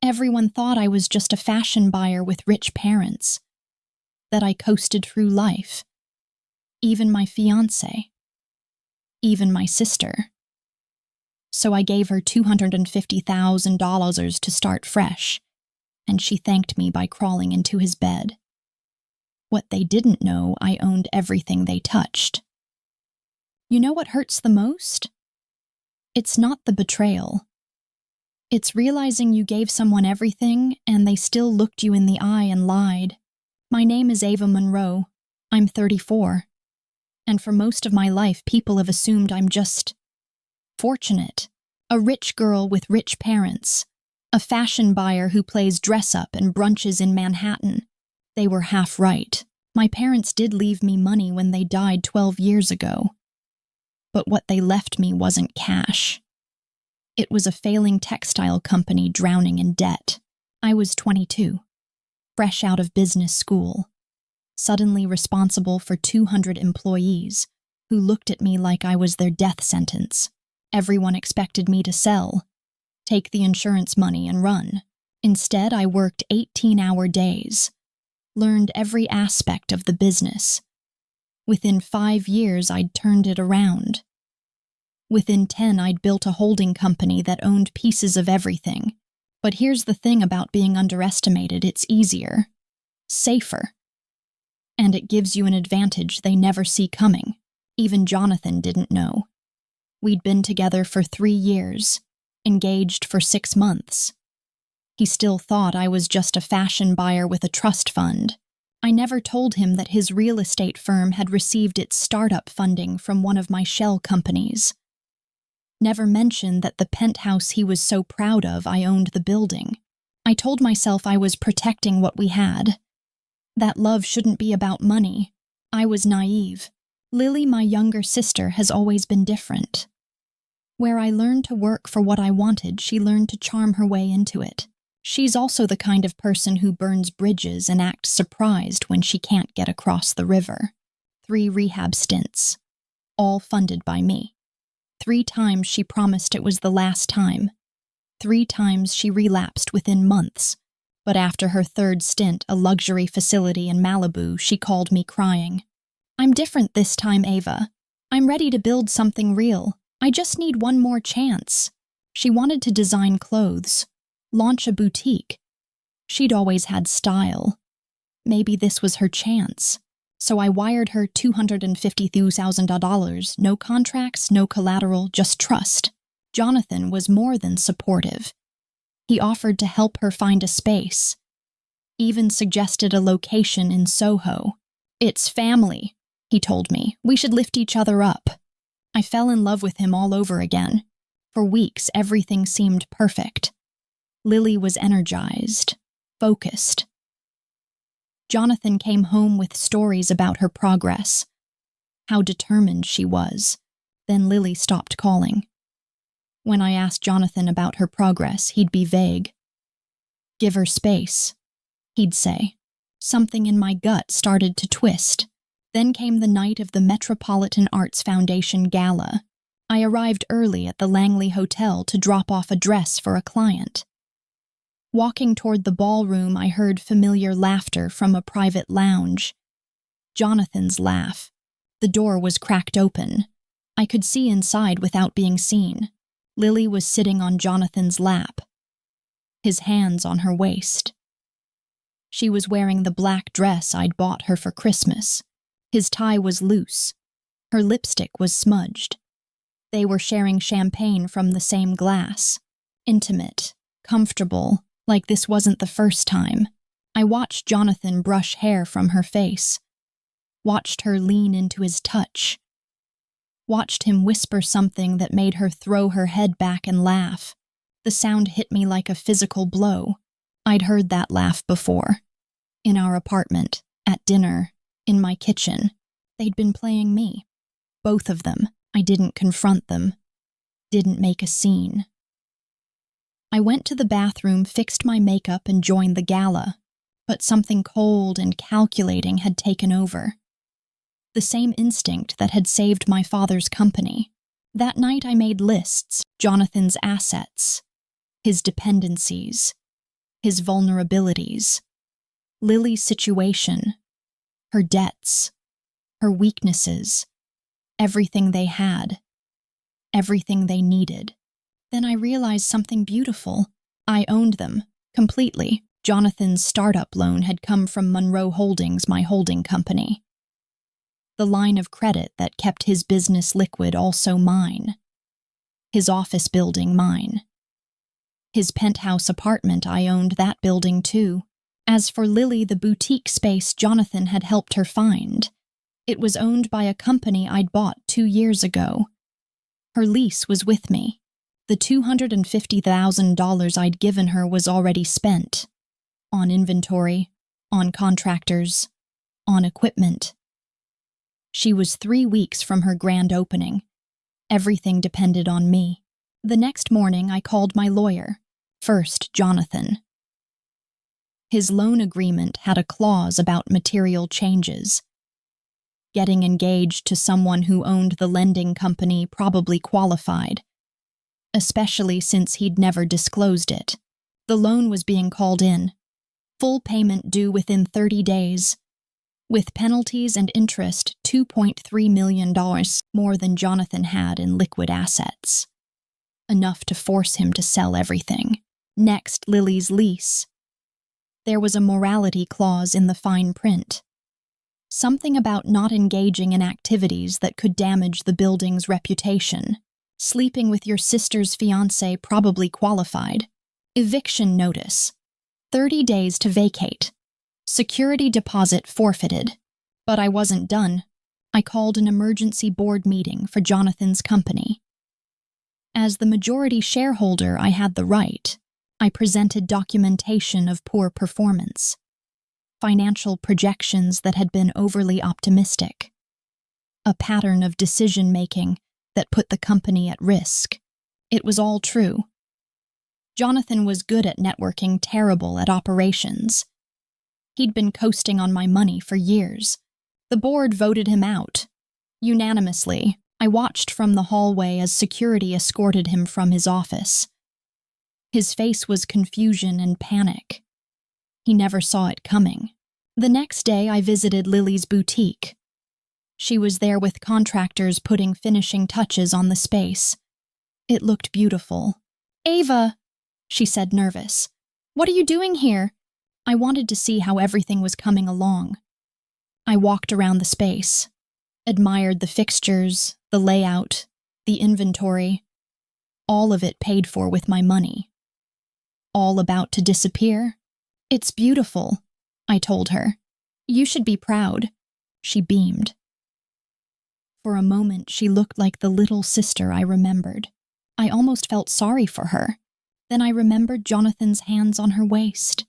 Everyone thought I was just a fashion buyer with rich parents, that I coasted through life. Even my fiancé. Even my sister. So I gave her $250,000 to start fresh, and she thanked me by crawling into his bed. What they didn't know, I owned everything they touched. You know what hurts the most? It's not the betrayal. It's realizing you gave someone everything and they still looked you in the eye and lied. My name is Ava Monroe. I'm 34. And for most of my life, people have assumed I'm just fortunate. A rich girl with rich parents. A fashion buyer who plays dress-up and brunches in Manhattan. They were half right. My parents did leave me money when they died 12 years ago. But what they left me wasn't cash. It was a failing textile company drowning in debt. I was 22, fresh out of business school, suddenly responsible for 200 employees who looked at me like I was their death sentence. Everyone expected me to sell, take the insurance money and run. Instead, I worked 18-hour days, learned every aspect of the business. Within 5 years, I'd turned it around. Within 10, I'd built a holding company that owned pieces of everything. But here's the thing about being underestimated: it's easier, safer, and it gives you an advantage they never see coming. Even Jonathan didn't know. We'd been together for 3 years, engaged for 6 months. He still thought I was just a fashion buyer with a trust fund. I never told him that his real estate firm had received its startup funding from one of my shell companies. Never mentioned that the penthouse he was so proud of, I owned the building. I told myself I was protecting what we had. That love shouldn't be about money. I was naive. Lily, my younger sister, has always been different. Where I learned to work for what I wanted, she learned to charm her way into it. She's also the kind of person who burns bridges and acts surprised when she can't get across the river. 3 rehab stints, all funded by me. 3 times she promised it was the last time. 3 times she relapsed within months. But after her 3rd stint, a luxury facility in Malibu, she called me crying. I'm different this time, Ava. I'm ready to build something real. I just need one more chance. She wanted to design clothes, launch a boutique. She'd always had style. Maybe this was her chance. So I wired her $250,000, no contracts, no collateral, just trust. Jonathan was more than supportive. He offered to help her find a space, even suggested a location in Soho. It's family, he told me. We should lift each other up. I fell in love with him all over again. For weeks, everything seemed perfect. Lily was energized, focused. Jonathan came home with stories about her progress, how determined she was. Then Lily stopped calling. When I asked Jonathan about her progress, he'd be vague. Give her space, he'd say. Something in my gut started to twist. Then came the night of the Metropolitan Arts Foundation Gala. I arrived early at the Langley Hotel to drop off a dress for a client. Walking toward the ballroom, I heard familiar laughter from a private lounge. Jonathan's laugh. The door was cracked open. I could see inside without being seen. Lily was sitting on Jonathan's lap, his hands on her waist. She was wearing the black dress I'd bought her for Christmas. His tie was loose. Her lipstick was smudged. They were sharing champagne from the same glass. Intimate, comfortable, like this wasn't the first time. I watched Jonathan brush hair from her face. Watched her lean into his touch. Watched him whisper something that made her throw her head back and laugh. The sound hit me like a physical blow. I'd heard that laugh before. In our apartment, at dinner, in my kitchen. They'd been playing me. Both of them. I didn't confront them. Didn't make a scene. I went to the bathroom, fixed my makeup, and joined the gala. But something cold and calculating had taken over. The same instinct that had saved my father's company. That night I made lists, Jonathan's assets, his dependencies, his vulnerabilities, Lily's situation, her debts, her weaknesses, everything they had, everything they needed. Then I realized something beautiful. I owned them, completely. Jonathan's startup loan had come from Monroe Holdings, my holding company. The line of credit that kept his business liquid also mine. His office building mine. His penthouse apartment, I owned that building too. As for Lily, the boutique space Jonathan had helped her find, it was owned by a company I'd bought 2 years ago. Her lease was with me. The $250,000 I'd given her was already spent. On inventory, on contractors, on equipment. She was 3 weeks from her grand opening. Everything depended on me. The next morning, I called my lawyer. First, Jonathan. His loan agreement had a clause about material changes. Getting engaged to someone who owned the lending company probably qualified, especially since he'd never disclosed it. The loan was being called in. Full payment due within 30 days. With penalties and interest, $2.3 million, more than Jonathan had in liquid assets. Enough to force him to sell everything. Next, Lily's lease. There was a morality clause in the fine print. Something about not engaging in activities that could damage the building's reputation. Sleeping with your sister's fiancé probably qualified. Eviction notice. 30 days to vacate. Security deposit forfeited. But I wasn't done. I called an emergency board meeting for Jonathan's company. As the majority shareholder, I had the right. I presented documentation of poor performance. Financial projections that had been overly optimistic. A pattern of decision-making that put the company at risk. It was all true. Jonathan was good at networking, terrible at operations. He'd been coasting on my money for years. The board voted him out. Unanimously, I watched from the hallway as security escorted him from his office. His face was confusion and panic. He never saw it coming. The next day, I visited Lily's boutique. She was there with contractors putting finishing touches on the space. It looked beautiful. "Ava," she said, nervous. "What are you doing here?" I wanted to see how everything was coming along. I walked around the space, admired the fixtures, the layout, the inventory. All of it paid for with my money. All about to disappear. "It's beautiful," I told her. "You should be proud." She beamed. For a moment, she looked like the little sister I remembered. I almost felt sorry for her. Then I remembered Jonathan's hands on her waist.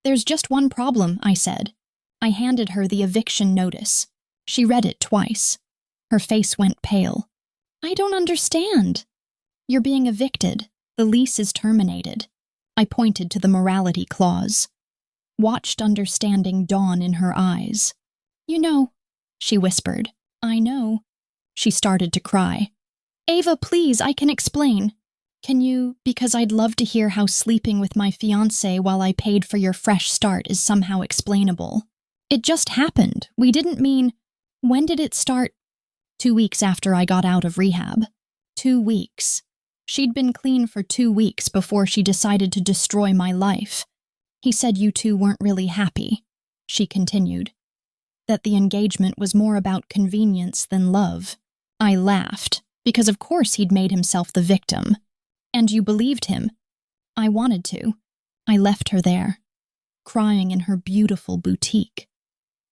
"There's just one problem," I said. I handed her the eviction notice. She read it twice. Her face went pale. "I don't understand." "You're being evicted. The lease is terminated." I pointed to the morality clause. Watched understanding dawn in her eyes. "You know," she whispered. "I know." She started to cry. "Ava, please, I can explain." "Can you? Because I'd love to hear how sleeping with my fiancé while I paid for your fresh start is somehow explainable. It just happened. We didn't mean—" "When did it start?" 2 weeks after I got out of rehab. 2 weeks. She'd been clean for 2 weeks before she decided to destroy my life. "He said you two weren't really happy," she continued. "That the engagement was more about convenience than love." I laughed, because of course he'd made himself the victim. "And you believed him?" "I wanted to." I left her there, crying in her beautiful boutique,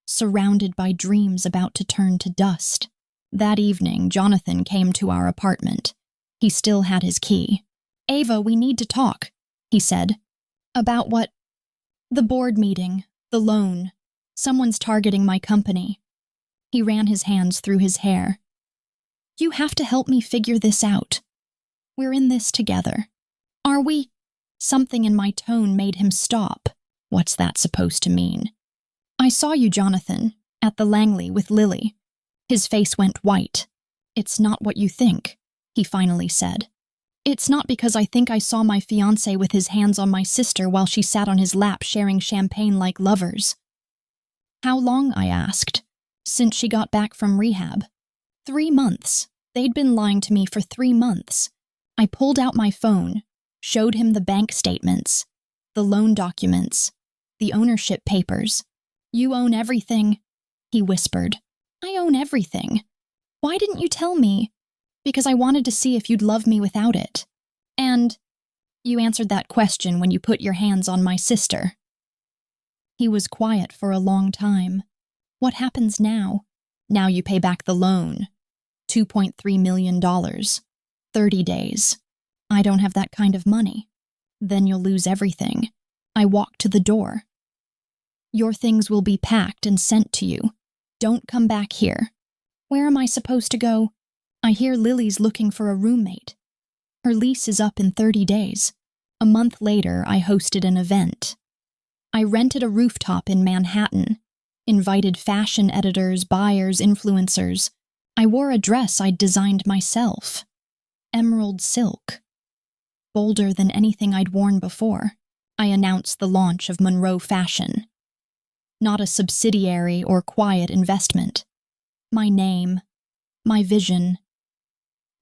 surrounded by dreams about to turn to dust. That evening, Jonathan came to our apartment. He still had his key. "Ava, we need to talk," he said. "About what?" "The board meeting, the loan. Someone's targeting my company." He ran his hands through his hair. "You have to help me figure this out. We're in this together." "Are we?" Something in my tone made him stop. What's that supposed to mean? "I saw you, Jonathan, at the Langley with Lily." His face went white. "It's not what you think," he finally said. It's not because I think I saw my fiancé with his hands on my sister while she sat on his lap sharing champagne like lovers. How long, I asked, since she got back from rehab? 3 months. They'd been lying to me for 3 months. I pulled out my phone, showed him the bank statements, the loan documents, the ownership papers. You own everything, he whispered. I own everything. Why didn't you tell me? Because I wanted to see if you'd love me without it. And you answered that question when you put your hands on my sister. He was quiet for a long time. What happens now? Now you pay back the loan. $2.3 million. 30 days. I don't have that kind of money. Then you'll lose everything. I walked to the door. Your things will be packed and sent to you. Don't come back here. Where am I supposed to go? I hear Lily's looking for a roommate. Her lease is up in 30 days. A month later, I hosted an event. I rented a rooftop in Manhattan, invited fashion editors, buyers, influencers. I wore a dress I'd designed myself. Emerald silk. Bolder than anything I'd worn before, I announced the launch of Monroe Fashion. Not a subsidiary or quiet investment. My name, my vision,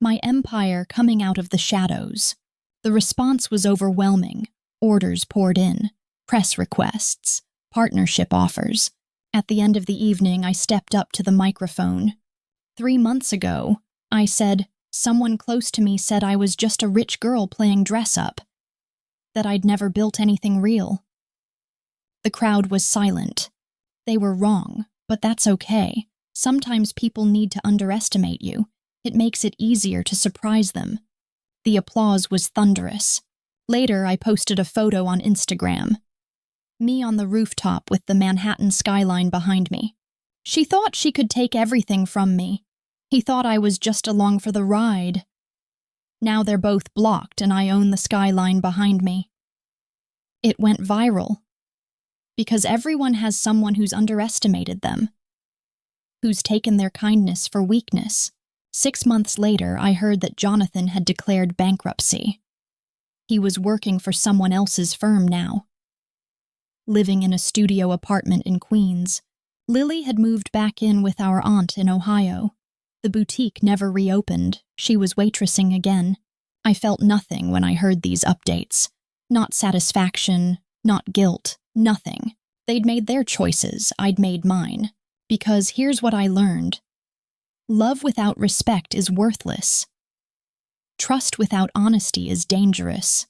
my empire coming out of the shadows. The response was overwhelming. Orders poured in, press requests, partnership offers. At the end of the evening, I stepped up to the microphone. 3 months ago, I said, someone close to me said I was just a rich girl playing dress-up, that I'd never built anything real. The crowd was silent. They were wrong, but that's okay. Sometimes people need to underestimate you. It makes it easier to surprise them. The applause was thunderous. Later, I posted a photo on Instagram. Me on the rooftop with the Manhattan skyline behind me. She thought she could take everything from me. He thought I was just along for the ride. Now they're both blocked and I own the skyline behind me. It went viral. Because everyone has someone who's underestimated them, who's taken their kindness for weakness. 6 months later, I heard that Jonathan had declared bankruptcy. He was working for someone else's firm now. Living in a studio apartment in Queens, Lily had moved back in with our aunt in Ohio. The boutique never reopened. She was waitressing again. I felt nothing when I heard these updates. Not satisfaction, not guilt, nothing. They'd made their choices, I'd made mine. Because here's what I learned. Love without respect is worthless. Trust without honesty is dangerous.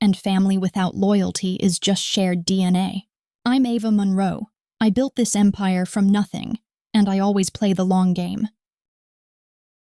And family without loyalty is just shared DNA. I'm Ava Monroe. I built this empire from nothing, and I always play the long game.